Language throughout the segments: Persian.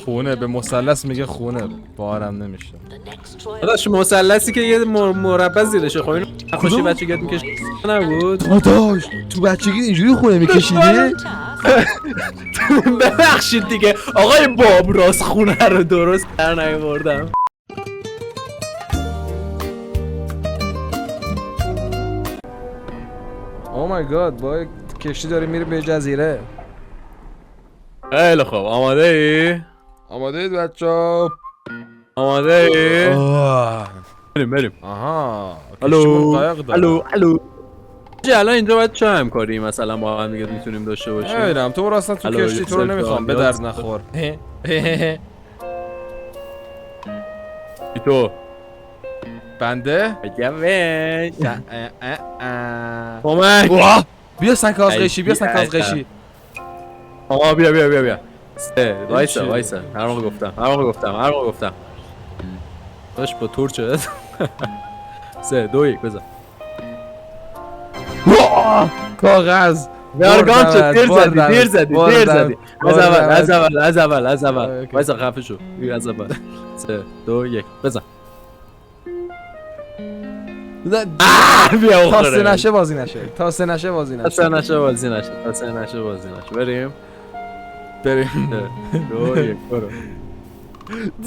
خونه به مثلث میگه خونه باورم نمیشه. داداش مثلثی که یه مربع زیرشه خب اینو نقاشی بچگیت میکشید نبود؟ داداش تو بچگی اینجوری خونه میکشیدی؟ ببخشید دیگه آقای باب راست خونه رو درست در نیاوردم. او مای گاد با کشتی داره میره به جزیره. خیلی خوب آماده ای؟ آماده اید بچه‌ها؟ آماده ای؟ بریم آها الو الان اینجا باید چه همکاری مثلا با هم دیگه میتونیم داشته باشیم؟ نمیدونم تو راستن تو کشتی تو رو نمیخوام به درد نخور. تو بنده؟ بگوش کمک کمک بیا سنکاز قشی بیا سنکاز قشی. آقا بیا وایسا هر موقع گفتم داش با تور شد 3 2 1 بزن کاغذ یارگان شد دیر زدی از اول وایسا خفه شو از اول 3 2 1 بزن بیا تا نشه بازی نشه بریم 2 1 برو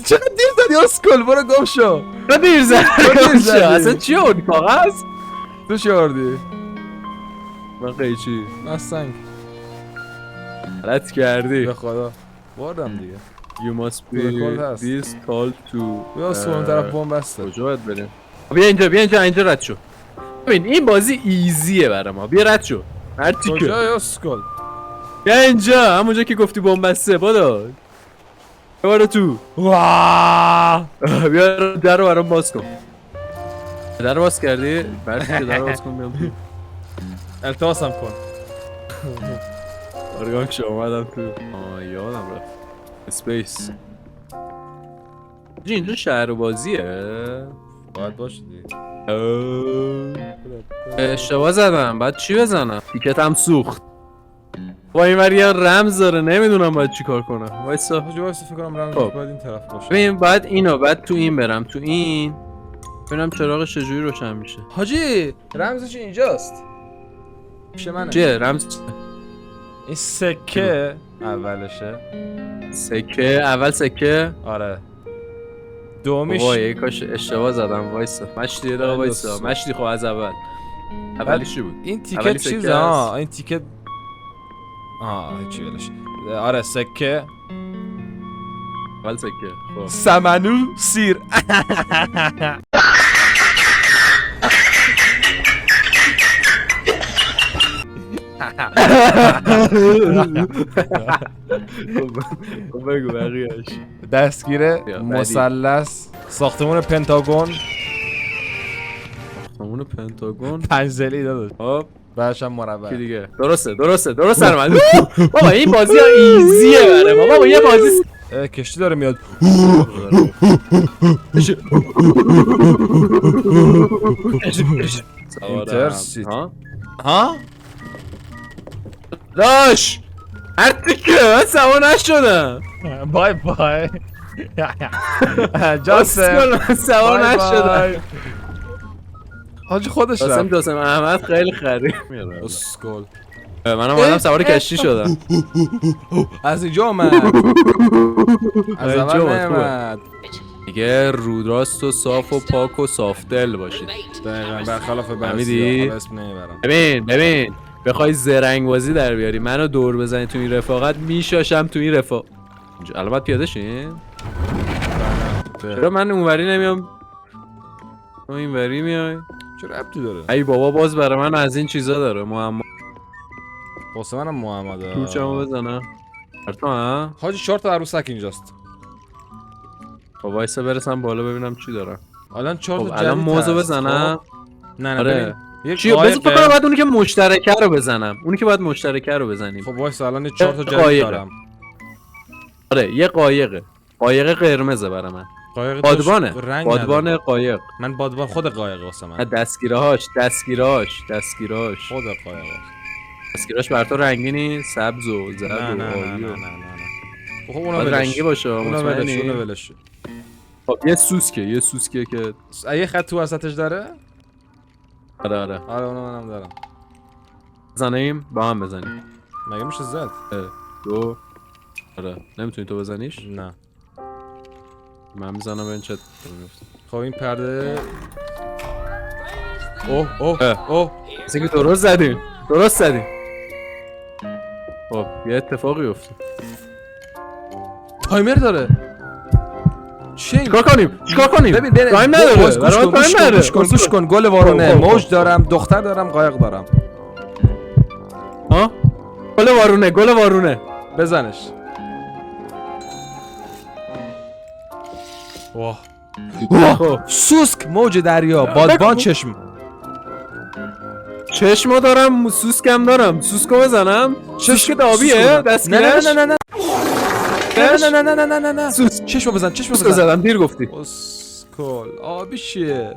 چقدر دیر زدی اسکل برو گم شو. دیر زدی اصلا چی آوردی کاغذ؟ تو چی آوردی؟ من قیچی من سنگ. غلط کردی به خدا بردم دیگه. You must be this tall to بیا سون طرف بمب بسته. کجا باید بریم؟ بیا اینجا رد شو. ببین این بازی ایزیه برای ما. بیا رد شو. هر چی که کجا اسکل؟ بیا اینجا همونجا که گفتی بمب بسته بادو. بیا تو. بیا در رو برام باز کن. در رو باز کردی؟ برای در رو باز کن بیام تو. التماسم کن. آرگان شو اومدم تو. یادم رفت. اسپیس. اینجا شهر بازیه؟ باید باشه دیگه. اشتباه زدم بعد چی بزنم؟ تیکتم سوخت. با این وری رمز داره نمیدونم باید چی کار کنم. وایسا فکر کنم رمزش باید این طرف باشه. ببین بعد اینو بعد تو این برم تو این ببینم چراغش چجوری روشن میشه. حاجی رمزش اینجاست. پیش منه. چیه رمز؟ این سکه اولشه. سکه اول سکه؟ آره. دومیش وای کاش اشتباه زدم. وایسا مشتی دقیقه وایسا مشتی خب از اول اولیش چی بود؟ این تیکت چیزه ها این تیکت چی ولش. آره سکه اول سکه خب سمنو سیر. بگو بقیه‌اش. دستگیره مثلث ساختمون پنتاگون. ساختمون پنتاگون 5 ضلعی داداش. خب بعدش هم مربع. چی دیگه؟ درسته من. بابا این بازی ها ایزیه برای ما. بابا یه بازی کشتی داره میاد. اینترسیت ها؟ داش هرتی که من سوا نشدم. بای جاسم سوا نشدم. حاجی خودش رفت. جاسم احمد خیلی خرید اسکول. منم اومدم سوار کشتی شدم. از اینجا اومد. از اول نمیاد. دیگه رودراست و صاف و پاک و صاف دل باشید. دقیقاً برخلاف بنزی اسم نمیبرم. ببین بخوای زرنگ بازی در بیاری منو دور بزنی تو این رفاقت میشاشم تو این رفاقت. الان باید پیاده شین؟ چرا من اونوری نمیام تو اینوری میای؟ چه ربطی داره؟ ای بابا باز برای من از این چیزا داره معما. واسه منم محمده. تورچمو بزنم. تو ها؟ حاجی 4 تا عروسک اینجاست. خب وایسا برسم بالا ببینم چی دارم. الان 4 تا جدید. الان موزو بزنم. نه آره. چی بذار فکر کنم بعد اونی که مشترکه رو بزنم. اونی که باید مشترکه رو بزنیم. خب وایسا الان 4 تا جدید دارم. آره یه قایقه. قایق قرمزه برای من. بادبانه. بادبان قایق. من بادبان خود قایق واسه من. دستگیرهاش خود قایق. دستگیرهاش بر تو رنگینی سبز و زرد و نه. خب اونو باید ولش. رنگی باشه اونو ولش. مطمئنی؟ اونو ولش. خب یه سوسکه که یه خط تو وسطش داره؟ آره آره اونو منم دارم. بزنیم با هم بزنیم. مگه میشه زد؟ 2 آره نمیتونی تو بزنیش؟ نه. من میزنم ببین چه خب این پرده اوه مثل که درست زدیم خب یه اتفاقی افتاد. تایمر داره. چیکار کنیم؟ ببین تایم نداره. برام تایم نداره. گوش کن گل وارونه، موج دارم، دختر دارم، قایق دارم. ها؟ گل وارونه. بزنش. واه. خب سوسک، موج دریا، بادبان، چشم. چشمو دارم، سوسکم دارم. سوسکو بزنم؟ چشم آبیه دستگیرش؟ نه چشمو بزن. سوسکو زدم دیر گفتی. اسکول آبی چیه؟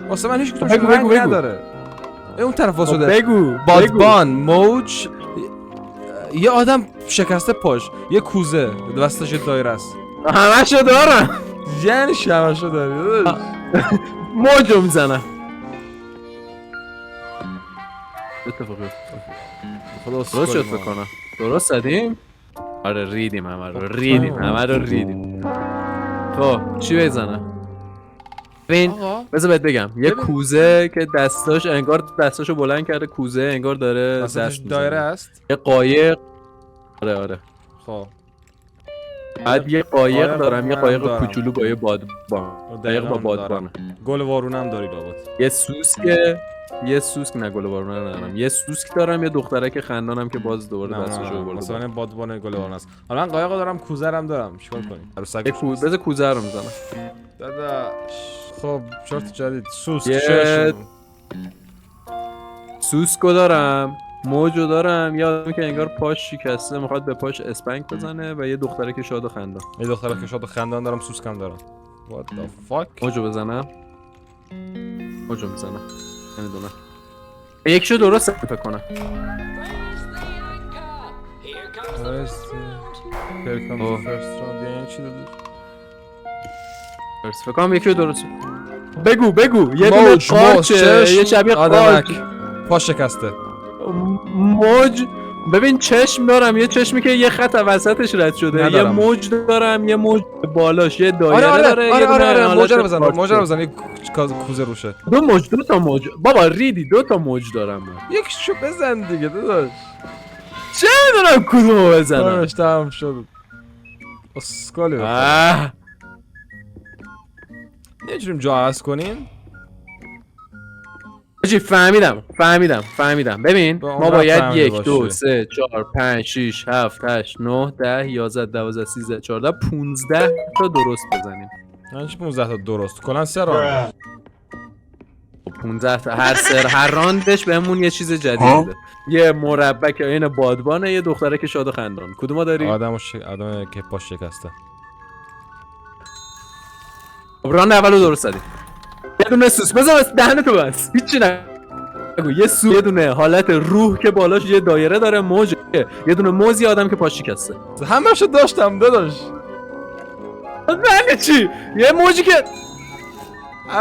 واسه من هیچ کدومش بگو. رنگ نداره. اون طرف واسه بگو بادبان، موج، یه آدم شکسته پاش، یه کوزه وسطش یه دایره است. همشو دارم. یعنی شمشو داری؟ موجو میزنم. اتفاقی خلاص درست شد فکر کنم. درست زدیم؟ آره ریدیم همه رو ریدیم. خب چی بزنم؟ ببین بذار بهت بگم یه کوزه که دستاشو بلند کرده، کوزه انگار داره دست دایره است. یه قایق. آره خب بعد یه قایق دارم، یه قایق دارم. کوچولو با یه بادبان. قایق با بادبانه. گل وارونه هم داری لابد. یه سوسک نه گل وارونه ندارم. یه سوسک دارم، یه دخترک خندانم که باز دوباره دستشو بالا. مثلا بادبان گل وارونه است. حالا من قایق دارم، کوزه هم دارم. چیکار کنیم؟ بذار کوزه رو میزنم. داداش خب شورت جدید سوسک یه چشم. سوسکو دارم، موجو دارم، یه آدمی که انگار پاش شکسته میخواد به پاش اسپنگ بزنه و یه دختره که شاد و خندان. یه دختره که شاد و خندان دارم، سوسکم دارم. What the fuck؟ موجو بزنم. نمیدونم. یکیشو درست فکر کنم. Here comes the first round. یعنی چی داداش؟ فکر کنم یکیشو درست. بگو یه دونه قارچه، یه شبیه قارچ پاش شکسته. موج. ببین چشم دارم، یه چشمی که یه خط وسطش رد شده. ندارم. یه موج دارم، یه موج بالاش یه دایره داره. آره موج رو بزن. یه کوزه روشه. دو تا موج. بابا ریدی 2 تا موج دارم من. یکیشو بزن دیگه داداش. چه میدونم کدومو بزنم. داداش تمام شد. اسکالی. نمیتونیم جا عوض کنیم؟ چی فهمیدم. ببین ما باید 1 2 3 4 5 6 7 8 9 10 11 12 13 14 15 تا درست بزنیم. یعنی 15 تا درست. کلا 3 راند. 15 تا هر راندش بهمون یه چیز جدید میده. یه مربع که عین بادبانه، یه دختره که شاد و خندان. کدومو داری؟ آدم که پاش شکسته. خب راند اولو درست زدی. یه دونه سوس بذار دهنتو بس. هیچی نگو. یه دونه حالت روح که بالاش یه دایره داره، موج. یه دونه موزی آدم که پاش شکسته. همه‌شو داشتم داداش. من چی؟ یه موجی که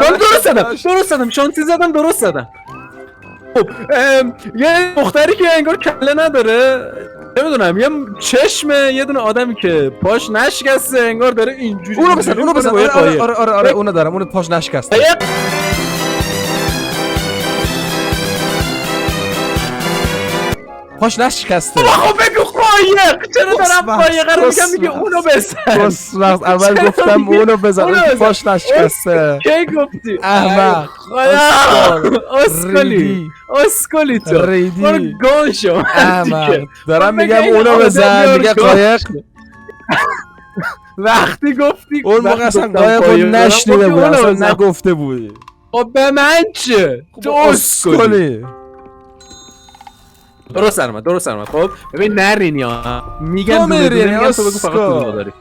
درست زدم. شانسی زدم درست زدم. خب یه دختری که انگار کله نداره، نمیدونم، یه چشم، یه دونه آدمی که پاش نشکسته انگار داره اینجوری. اونو بزن. آره اونو دارم. اونو پاش نشکسته. پاش نشکسته. خب بگو قایق. چرا دارم قایق رو میگم میگه اونو بزن. اول گفتم اونو بزن. اون پاش نشکسته. کی گفتی؟ احمق. اسکلی تو. برو گم شو. احمق. دارم میگم اونو بزن. میگه قایق. وقتی گفتی اون موقع اصلا قایق رو نشنیده بود، اصلا نگفته بودی. خب به من چه؟ تو اسکلی. درست درمد. خب ببین نرینی ها. میگم تو بگو فقط کدومو داری.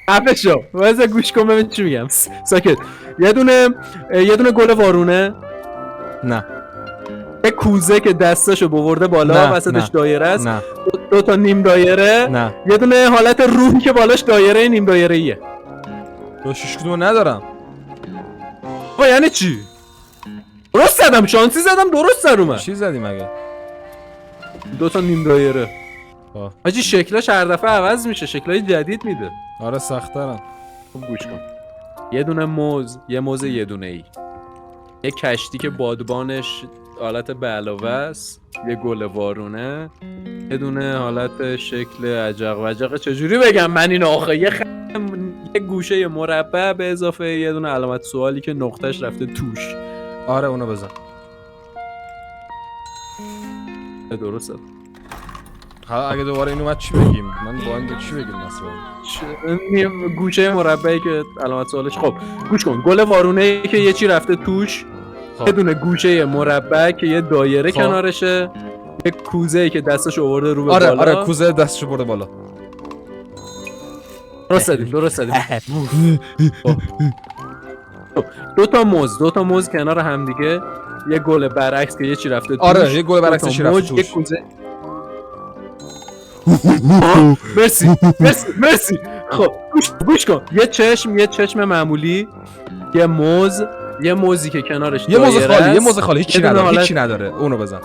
عفه شو. واسه گوش کن ببین چی میگم. ساکت. یه دونه گل وارونه. نه. یه کوزه که دستاشو بورده بالا نه، وسطش نه. دایره است. نه دو تا نیم دایره. نه یه دونه حالت روحی که بالاش دایره نیم دایره ایه. تو شیش کدومو ندارم. یعنی چی؟ درست زدم، شانسی زدم، درست در اومد. چی زدی مگه؟ دو تا نیم دایره. خب. حاجی شکلاش هر دفعه عوض میشه، شکلای جدید میده. آره سخت دارم. خب گوش کن. یه دونه موز، یه موز یه دونه ای. یه کشتی که بادبانش حالت به علاوه است، یه گل وارونه، یه دونه حالت شکل عجق و عجق. چجوری بگم من این آخه یه گوشه مربع به اضافه یه دونه علامت سوالی که نقطهش رفته توش. آره اونو بزن. درسته. حالا اگه دوباره این اومد چی بگیم؟ من با این چی بگیم مثلا؟ گوشه مربعی که علامت سوالش. خب گوش کن، گل وارونه ای که یه چی رفته توش، خب. یه دونه گوشه مربع که یه دایره خب. کنارشه، یه کوزه ای که دستش آورده رو به آره بالا. آره کوزه دستشو برده بالا. درست زدیم. دو تا موز کنار هم دیگه، یه گل برعکس که یه چی رفته توش. آره یه گل برعکس دو تا چی رفته موج، توش. یه کوزه. مرسی. خب گوش کن، یه چشم معمولی، یه موزی که کنارش یه موز دایره خالی، است. یه موز خالی، هیچی یه دونه نداره، حالت- هیچی نداره. اونو بزن.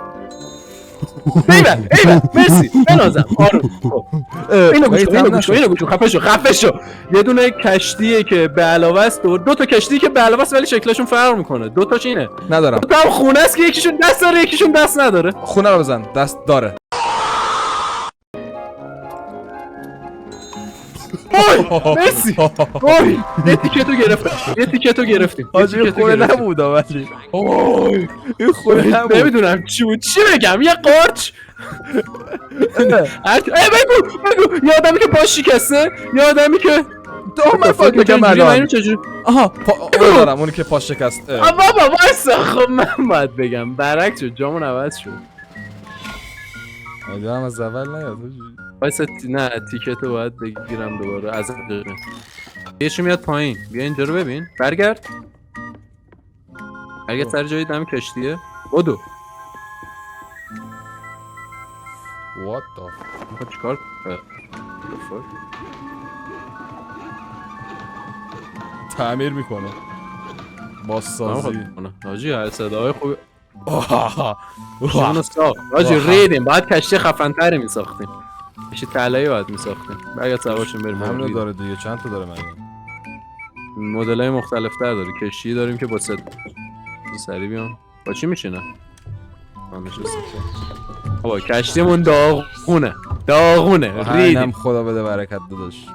ایول مرسی بنازم. آروم. خب. اینو مگه تمام گوش کن، خفه شو. یه دونه کشتیه که به علاوه است، دو تا کشتی که به علاوه است ولی شکلشون فرق میکنه. دو تاش اینه. ندارم. دو تا هم خونه است که یکیشون دست داره یکیشون دست نداره. خونه رو بزن. دست داره. مرسی. وای یه تیکتو گرفتیم. حاجی خونه نبود ولی. این خونه نبود. نمیدونم چی بود. چی بگم؟ یه قارچ. بگو یه آدمی که پاش شکسته، یه آدمی که من فکر می‌کنم الان. چجوری؟ آها اونو دارم، اونی که پاش شکست. بابا وایسا. خب من باید بگم برعکس شد، جامون عوض شد. آدم از اول نیاد. وایسا نه تیکتو باید بگیرم دوباره از دقیقه. یه‌شو میاد پایین. بیا اینجا رو ببین. برگرد سر جای دم کشتیه. بدو. What the میخواد چیکار تعمیر میکنه. بازسازی. حاجی هر صدای خوب. شونو ساخت. حاجی ریدیم. باید کشتی خفن‌تری میساختیم. کشتی طلایی باید میساختیم. برگرد سوارشون بریم. همینو داره دیگه. چند تا داره مگه؟ مدل‌های مختلف‌تر داره. کشتی داریم که با سری بیام. با چی میشینه؟ بابا کشتیمون داغونه. اینم ریدیم. خدا بده برکت داداش.